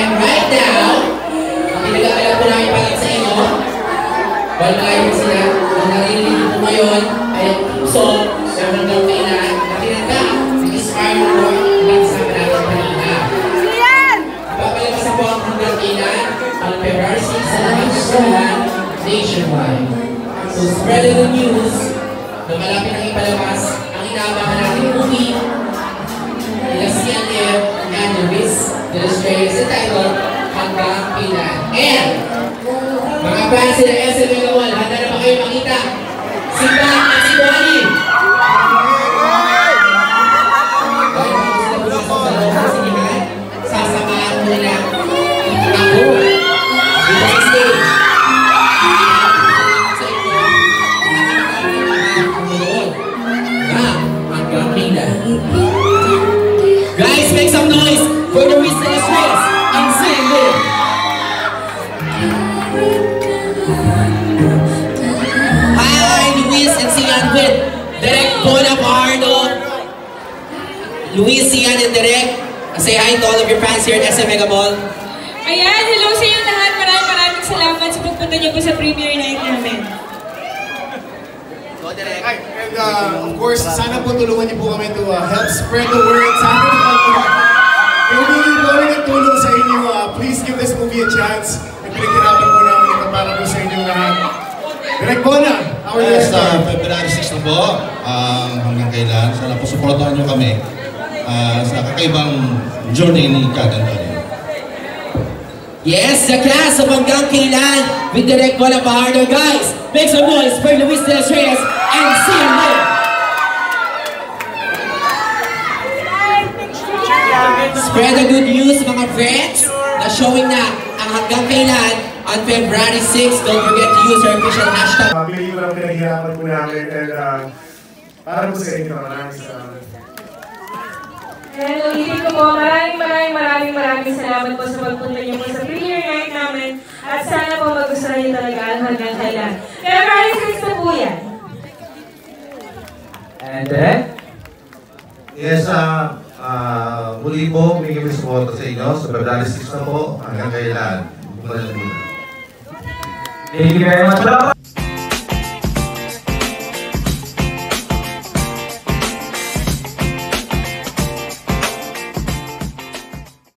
And right now, ang pinag-aalala po namin pala sa inyo, while malayo sila, ang narinig po ngayon ay ang song sa Hanggang Kailan na kinanta ng Inspire World ng sa natin kanina. Papalabasan po ang Hanggang Kailan ang February 6 sa lahat nationwide. So spread the news na malapit ang ipalabas ang inaabangan natin movie nila CNF and Luis de los Reyes sa title Hanggang Kailan. And mga fans sila SM Mega Mall, handa na ba kayo makita si Bang at si Bonnie? Dahil kung sila pumasok sa loob ng sinihan, sasamahan mo nila ako dito sa stage. Sa inyo, Hanggang Kailan. Guys, make some noise for the Luis de los Reyes and CNF. With Derek Bonapardo, Luis, Ian, and Derek. Say hi to all of your fans here at SM Mega Mall. Ayan, hello sa inyo lahat. Maraming salamat sa pagpunta niyo po sa premiere night namin. Go, Derek. And of course, sana po tulungan niyo po kami to help spread the word. Sana po kung hindi po rin ang tulong sa inyo, please give this movie a chance. Nagpinaghirapan po namin ito para po sa inyo lahat. Derek Bona! Yes, February 6 na po, Hanggang Kailan. Sana po supportahan nyo kami sa kakaibang journey ni Kaganda. Yes, the cast of Hanggang Kailan with Derek Bonapardo. Guys, make some noise for Luis de los Reyes and CNF. Spread the good news, mga friends, na showing na ang Hanggang Kailan on February 6. Don't forget to use our official hashtag. Pili ko lang pinaghirapan po namin and para po sa inyo, maraming salamat. And ulitin ko po, maraming salamat po sa pagpunta niyo po sa premiere night namin. At sana po magustuhan niyo talaga ang Hanggang Kailan. February 6 na po yan. And then? Yes, muli po, humingi kami suporta sa inyo. Sa February 6 na po, Hanggang Kailan. Thank you very much.